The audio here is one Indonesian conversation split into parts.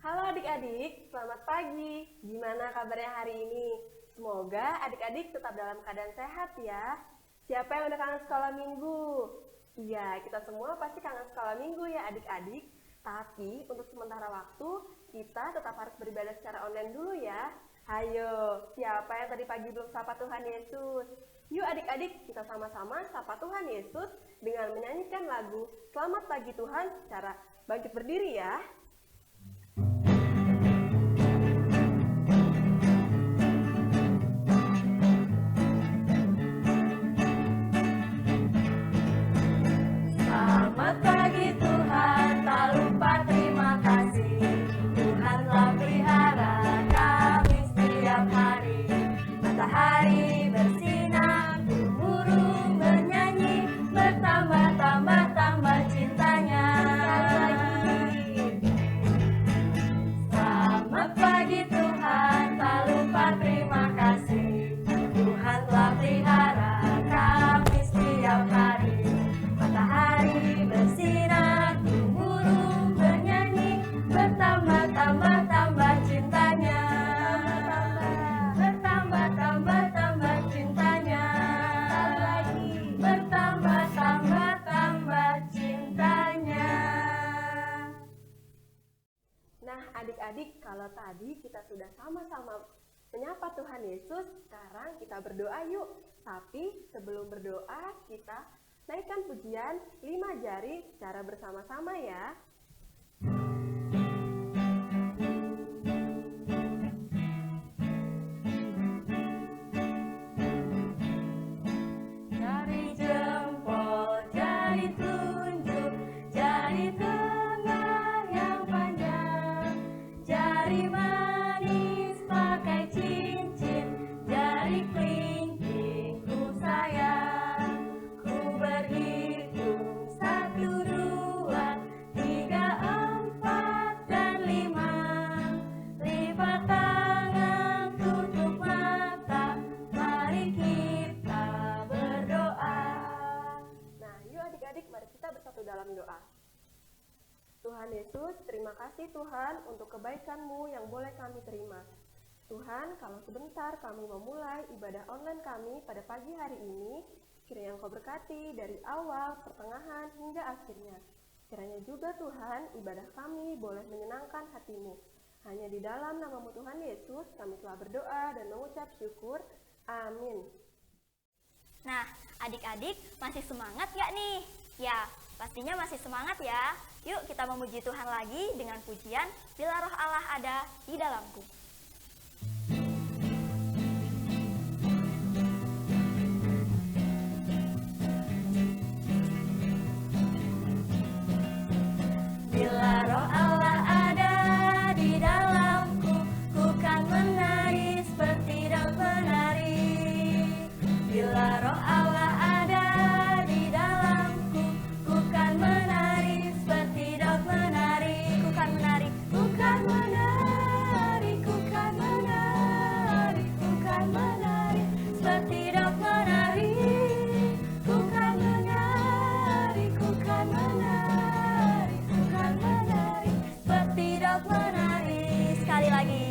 Halo adik-adik, selamat pagi. Gimana kabarnya hari ini? Semoga adik-adik tetap dalam keadaan sehat ya. Siapa yang udah kangen sekolah minggu? Iya, kita semua pasti kangen sekolah minggu ya adik-adik. Tapi untuk sementara waktu, kita tetap harus beribadah secara online dulu ya. Hayo, siapa yang tadi pagi belum sapa Tuhan Yesus? Yuk adik-adik, kita sama-sama sapa Tuhan Yesus dengan menyanyikan lagu Selamat Pagi Tuhan secara bangkit berdiri ya. Selamat pagi Tuhan, tak lupa terima kasih. Tuhan telah pelihara kami setiap hari. Matahari bersinar, burung bernyanyi, bertambah-tambah cintanya. Selamat pagi Tuhan, tak lupa terima kasih. Tuhan telah pelihara kami setiap hari. Matahari bersinar, burung bernyanyi, bertambah-tambah cintanya. Bertambah-tambah cintanya. Bertambah-tambah cintanya. Nah adik-adik, kalau tadi kita sudah sama-sama menyapa Tuhan Yesus, sekarang kita berdoa yuk. Tapi sebelum berdoa, kita naikkan pujian 5 jari secara bersama-sama ya. Jari jempol, jari telunjuk, jari tengah yang panjang, jari manis pakai cincin, jari kelingking ku sayang. Ku berhitung 1, 2, 3, 4, dan 5. Lipat tangan, tutup mata, mari kita berdoa. Nah yuk adik-adik, mari kita bersatu dalam doa. Tuhan Yesus, terima kasih Tuhan untuk kebaikan-Mu yang boleh kami terima. Tuhan, kalau sebentar kami memulai ibadah online kami pada pagi hari ini, kiranya Engkau berkati dari awal, pertengahan, hingga akhirnya. Kiranya juga Tuhan, ibadah kami boleh menyenangkan hati-Mu. Hanya di dalam nama-Mu Tuhan Yesus, kami telah berdoa dan mengucap syukur. Amin. Nah, adik-adik masih semangat gak nih? Ya, pastinya masih semangat ya. Yuk kita memuji Tuhan lagi dengan pujian Bila Roh Allah Ada di Dalamku. Bila Roh Allah ada di dalamku, ku kan menari seperti daun penari. Bila Roh Allah ada di dalamku, ku kan menari seperti daun penari. Ku kan menari, ku kan menari, ku kan menari, ku kan menari seperti daun penari. Ku kan menari, ku kan menari, ku kan menari seperti daun penari. Sekali lagi.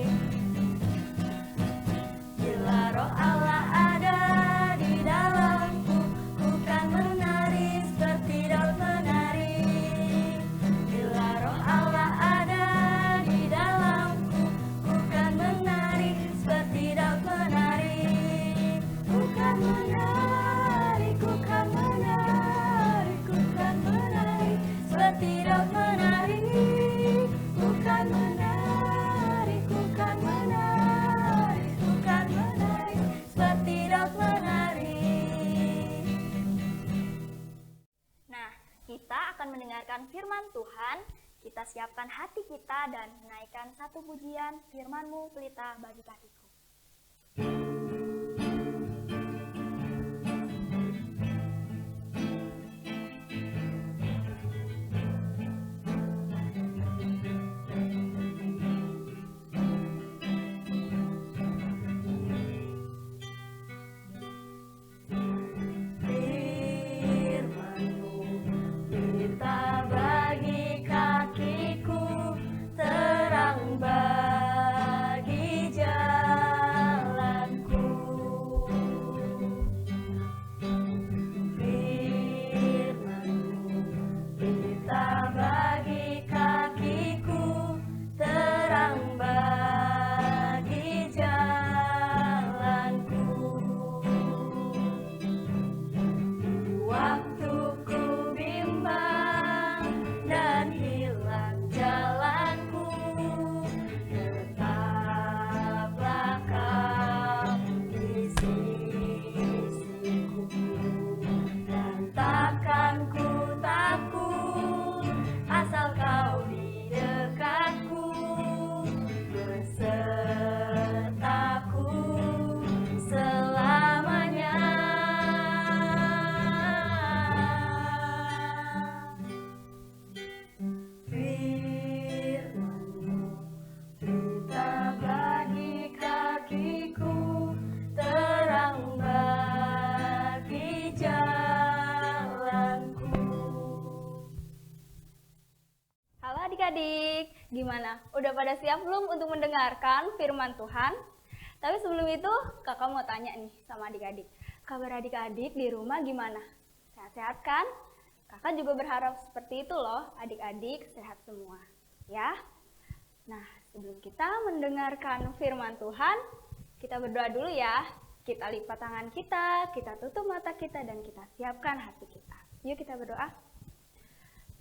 Bila Roh Allah ada di dalamku, ku kan menari seperti daun penari. Bila Roh Allah ada di dalamku, ku kan menari seperti daun penari. Ku kan menari, ku kan menari, ku kan menari seperti daun penari. Ku kan menari, ku kan menari, ku kan menari seperti daun penari. Nah, kita akan mendengarkan firman Tuhan. Kita siapkan hati kita dan menaikkan satu pujian firman-Mu pelita bagi kakiku. Firman-Mu pelita bagi kakiku, terang adik-adik, gimana? Udah pada siap belum untuk mendengarkan firman Tuhan? Tapi sebelum itu, kakak mau tanya nih sama adik-adik. Kabar adik-adik di rumah gimana? Sehat-sehat kan? Kakak juga berharap seperti itu loh, adik-adik sehat semua. Ya? Nah, sebelum kita mendengarkan firman Tuhan, kita berdoa dulu ya. Kita lipat tangan kita tutup mata kita, dan kita siapkan hati kita. Yuk kita berdoa.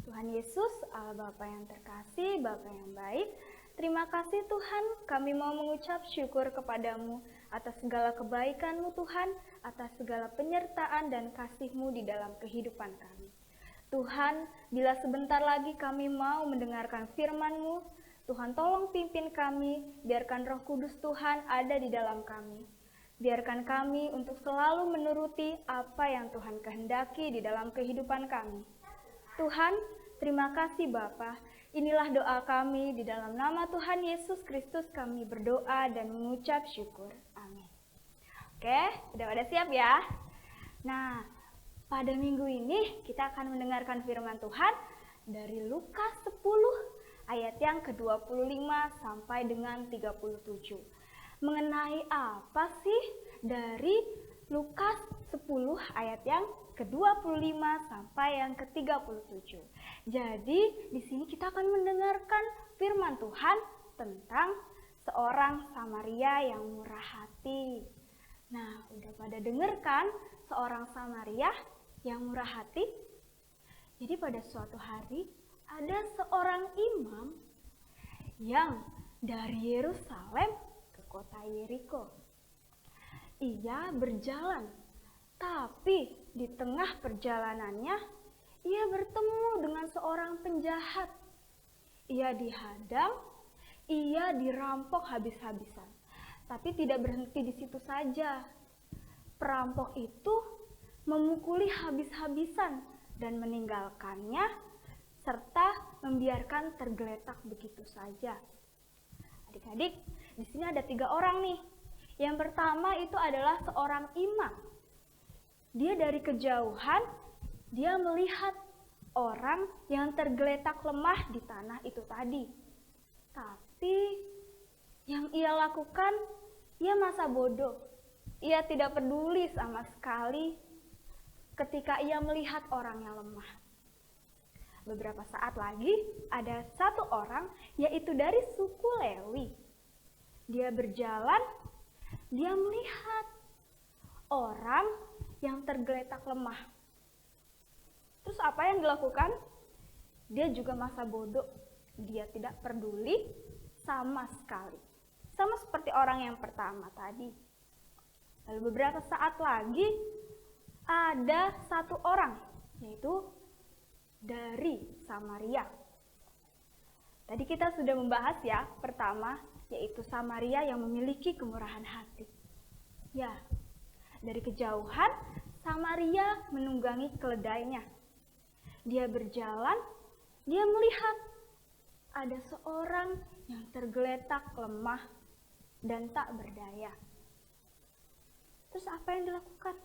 Tuhan Yesus, Allah Bapa yang terkasih, Bapa yang baik, terima kasih Tuhan, kami mau mengucap syukur kepadamu atas segala kebaikan-Mu Tuhan, atas segala penyertaan dan kasih-Mu di dalam kehidupan kami. Tuhan, bila sebentar lagi kami mau mendengarkan firman-Mu, Tuhan tolong pimpin kami, biarkan Roh Kudus Tuhan ada di dalam kami. Biarkan kami untuk selalu menuruti apa yang Tuhan kehendaki di dalam kehidupan kami. Tuhan, terima kasih Bapa. Inilah doa kami, di dalam nama Tuhan Yesus Kristus kami berdoa dan mengucap syukur. Amin. Oke, udah pada siap ya? Nah, pada minggu ini kita akan mendengarkan firman Tuhan dari Lukas 10 ayat yang ke-25 sampai dengan 37. Mengenai apa sih dari Lukas 10 ayat yang ke-25 sampai yang ke-37. Jadi, di sini kita akan mendengarkan firman Tuhan tentang seorang Samaria yang murah hati. Nah, udah pada dengarkan seorang Samaria yang murah hati? Jadi pada suatu hari ada seorang imam yang dari Yerusalem ke kota Yeriko. Ia berjalan, tapi di tengah perjalanannya, ia bertemu dengan seorang penjahat. Ia dihadang, ia dirampok habis-habisan. Tapi tidak berhenti di situ saja. Perampok itu memukuli habis-habisan dan meninggalkannya, serta membiarkan tergeletak begitu saja. Adik-adik, di sini ada 3 orang nih. Yang pertama itu adalah seorang imam. Dia dari kejauhan, dia melihat orang yang tergeletak lemah di tanah itu tadi. Tapi yang ia lakukan, ia masa bodoh. Ia tidak peduli sama sekali ketika ia melihat orang yang lemah. Beberapa saat lagi, ada satu orang, yaitu dari suku Lewi. Dia berjalan, dia melihat orang yang tergeletak lemah. Terus apa yang dilakukan? Dia juga masa bodoh. Dia tidak peduli sama sekali. Sama seperti orang yang pertama tadi. Lalu beberapa saat lagi ada satu orang, yaitu dari Samaria. Tadi kita sudah membahas ya, pertama yaitu Samaria yang memiliki kemurahan hati. Ya, dari kejauhan Samaria menunggangi keledainya. Dia berjalan, dia melihat ada seorang yang tergeletak lemah dan tak berdaya. Terus apa yang dilakukan?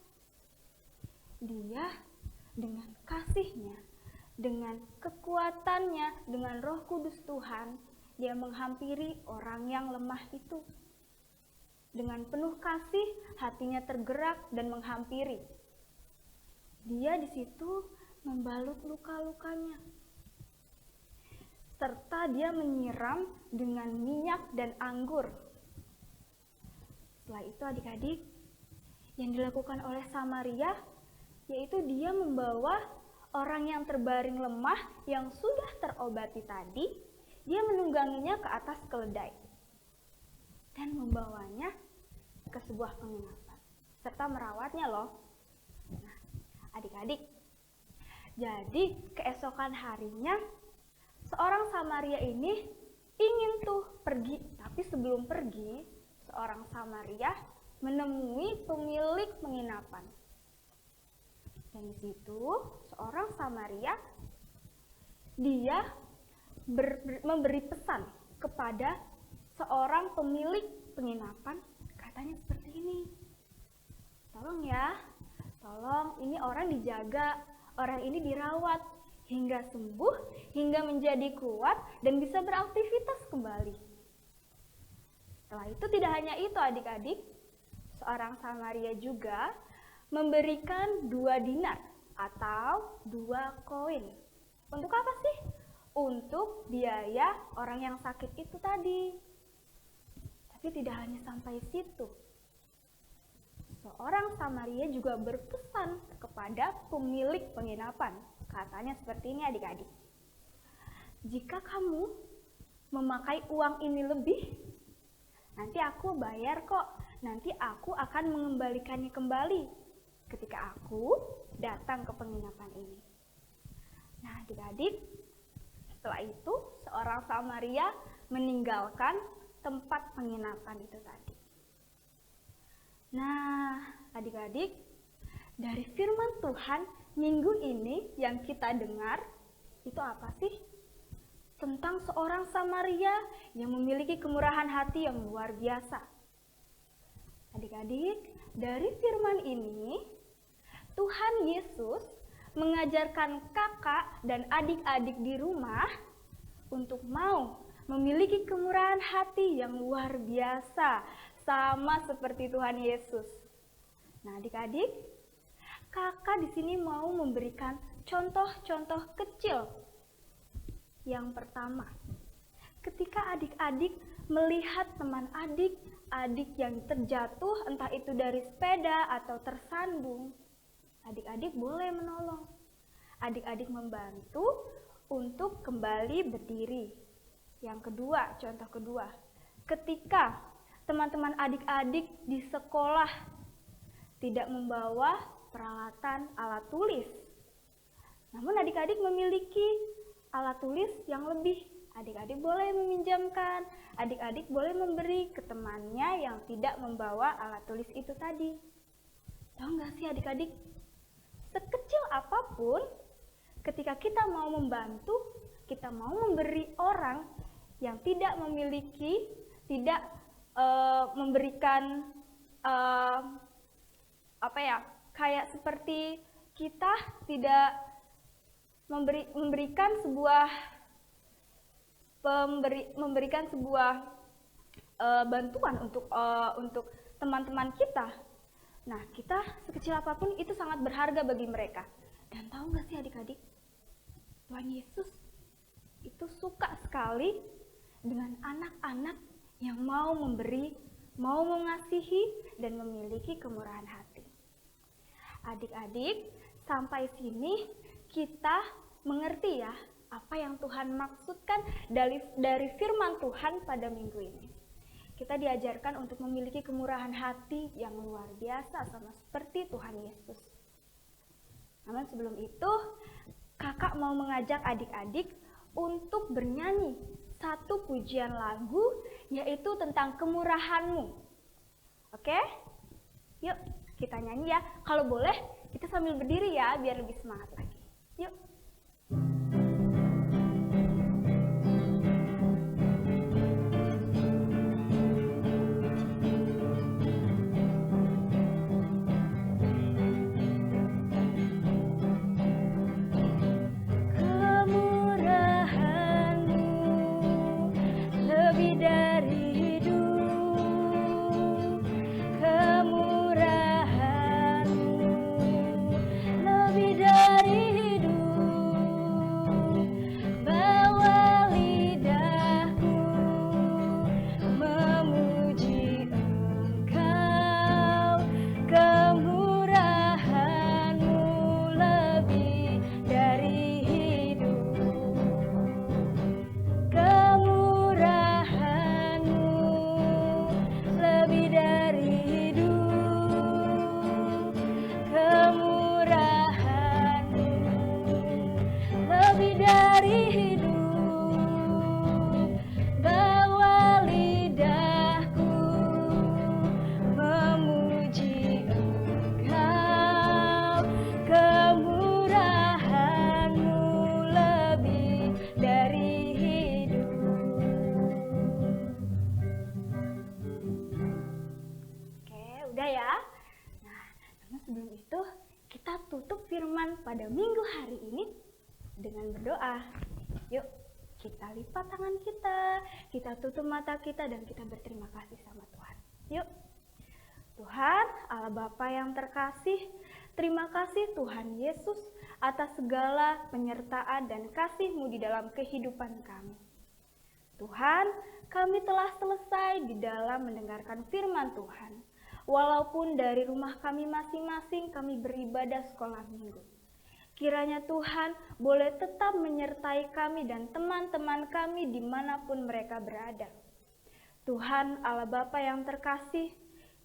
Dia dengan kasihnya, dengan kekuatannya, dengan Roh Kudus Tuhan, dia menghampiri orang yang lemah itu. Dengan penuh kasih, hatinya tergerak dan menghampiri. Dia di situ membalut luka-lukanya. Serta dia menyiram dengan minyak dan anggur. Setelah itu adik-adik, yang dilakukan oleh Samaria, yaitu dia membawa orang yang terbaring lemah yang sudah terobati tadi, dia menungganginya ke atas keledai dan membawanya ke sebuah penginapan serta merawatnya loh. Nah, adik-adik, jadi keesokan harinya seorang Samaria ini ingin tuh pergi, tapi sebelum pergi, seorang Samaria menemui pemilik penginapan. Dan di situ seorang Samaria dia memberi pesan kepada seorang pemilik penginapan, katanya seperti ini. Tolong ya, tolong ini orang dijaga, orang ini dirawat. hingga sembuh, hingga menjadi kuat dan bisa beraktivitas kembali. Setelah itu tidak hanya itu adik-adik, seorang Samaria juga memberikan 2 dinar atau 2 koin. Untuk apa sih? Untuk biaya orang yang sakit itu tadi. Tapi tidak hanya sampai situ. Seorang Samaria juga berpesan kepada pemilik penginapan. Katanya seperti ini adik-adik. Jika kamu memakai uang ini lebih, nanti aku bayar kok. Nanti aku akan mengembalikannya kembali ketika aku datang ke penginapan ini. Nah adik-adik, setelah itu seorang Samaria meninggalkan tempat penginapan itu tadi. Nah adik-adik, dari firman Tuhan minggu ini yang kita dengar, itu apa sih? Tentang seorang Samaria yang memiliki kemurahan hati yang luar biasa. Adik-adik, dari firman ini, Tuhan Yesus mengajarkan kakak dan adik-adik di rumah untuk mau memiliki kemurahan hati yang luar biasa, sama seperti Tuhan Yesus. Nah adik-adik, kakak di sini mau memberikan contoh-contoh kecil. Yang pertama, ketika adik-adik melihat teman adik yang terjatuh, entah itu dari sepeda atau tersandung, adik-adik boleh menolong. Adik-adik membantu untuk kembali berdiri. Yang kedua, contoh kedua, ketika teman-teman adik-adik di sekolah tidak membawa peralatan alat tulis, namun adik-adik memiliki alat tulis yang lebih, adik-adik boleh meminjamkan, adik-adik boleh memberi ke temannya yang tidak membawa alat tulis itu tadi. Tahu nggak sih adik-adik, sekecil apapun, ketika kita mau membantu, kita mau memberi orang yang tidak memiliki, tidak memberikan kayak seperti kita tidak memberikan sebuah bantuan untuk teman-teman kita. Nah, kita sekecil apapun itu sangat berharga bagi mereka. Dan tahu nggak sih adik-adik, Tuhan Yesus itu suka sekali dengan anak-anak yang mau memberi, mau mengasihi, dan memiliki kemurahan hati. Adik-adik, sampai sini kita mengerti ya apa yang Tuhan maksudkan dari firman Tuhan pada minggu ini. Kita diajarkan untuk memiliki kemurahan hati yang luar biasa sama seperti Tuhan Yesus. Namun sebelum itu, kakak mau mengajak adik-adik untuk bernyanyi satu pujian lagu, yaitu tentang kemurahan-Mu. Oke? Yuk kita nyanyi ya. Kalau boleh kita sambil berdiri ya biar lebih semangat lagi. Yuk. Pada minggu hari ini dengan berdoa. Yuk, kita lipat tangan kita tutup mata kita dan kita berterima kasih sama Tuhan. Yuk. Tuhan, Allah Bapa yang terkasih, terima kasih Tuhan Yesus atas segala penyertaan dan kasih-Mu di dalam kehidupan kami. Tuhan, kami telah selesai di dalam mendengarkan firman Tuhan. Walaupun dari rumah kami masing-masing kami beribadah sekolah minggu. Kiranya Tuhan boleh tetap menyertai kami dan teman-teman kami dimanapun mereka berada. Tuhan Allah Bapa yang terkasih,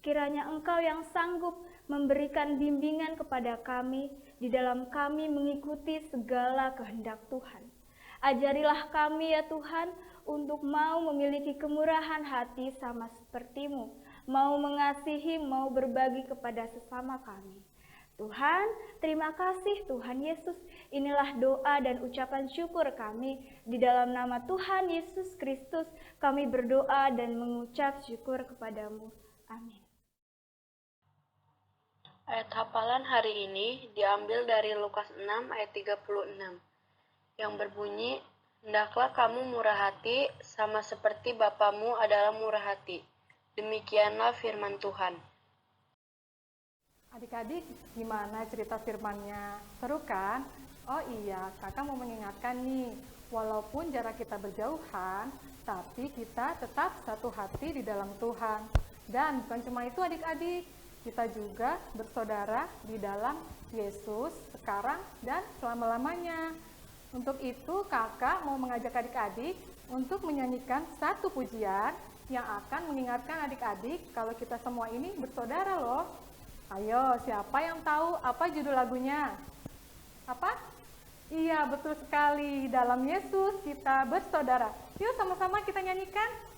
kiranya Engkau yang sanggup memberikan bimbingan kepada kami di dalam kami mengikuti segala kehendak Tuhan. Ajarilah kami ya Tuhan untuk mau memiliki kemurahan hati sama seperti-Mu, mau mengasihi, mau berbagi kepada sesama kami. Tuhan, terima kasih Tuhan Yesus. Inilah doa dan ucapan syukur kami. Di dalam nama Tuhan Yesus Kristus, kami berdoa dan mengucap syukur kepadamu. Amin. Ayat hafalan hari ini diambil dari Lukas 6 ayat 36 yang berbunyi, "Hendaklah kamu murah hati sama seperti Bapamu adalah murah hati." Demikianlah firman Tuhan. Adik-adik, gimana cerita firman-nya? Seru kan? Oh iya, kakak mau mengingatkan nih, walaupun jarak kita berjauhan, tapi kita tetap satu hati di dalam Tuhan. Dan bukan cuma itu adik-adik, kita juga bersaudara di dalam Yesus sekarang dan selama-lamanya. Untuk itu kakak mau mengajak adik-adik untuk menyanyikan satu pujian yang akan mengingatkan adik-adik kalau kita semua ini bersaudara loh. Ayo, siapa yang tahu apa judul lagunya? Apa? Iya, betul sekali. Dalam Yesus kita bersaudara. Yuk sama-sama kita nyanyikan.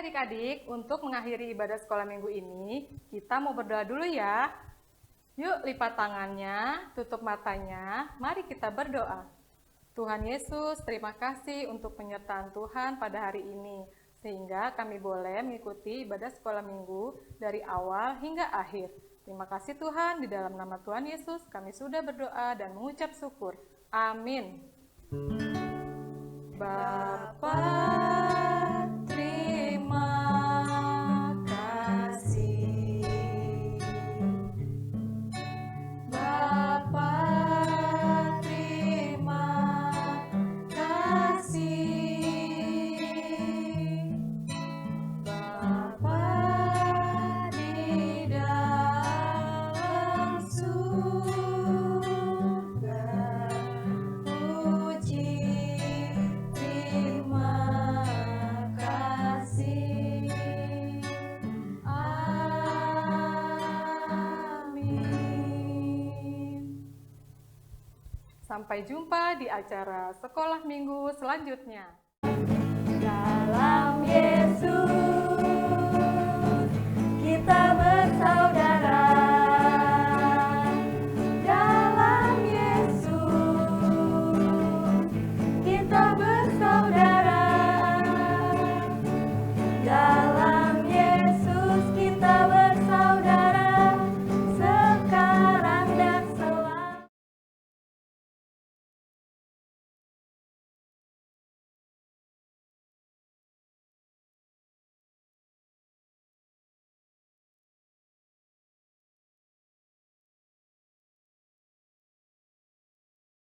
Adik-adik, untuk mengakhiri ibadah sekolah minggu ini, kita mau berdoa dulu ya. Yuk lipat tangannya, tutup matanya, mari kita berdoa. Tuhan Yesus, terima kasih untuk penyertaan Tuhan pada hari ini, sehingga kami boleh mengikuti ibadah sekolah minggu dari awal hingga akhir. Terima kasih Tuhan, di dalam nama Tuhan Yesus kami sudah berdoa dan mengucap syukur. Amin. Bapa, terima kasih. Bapa, terima kasih. Bapa di dalam surga, puji terima kasih. Amin. Sampai jumpa di acara sekolah minggu selanjutnya. Dalam Yesus kita bersaudara.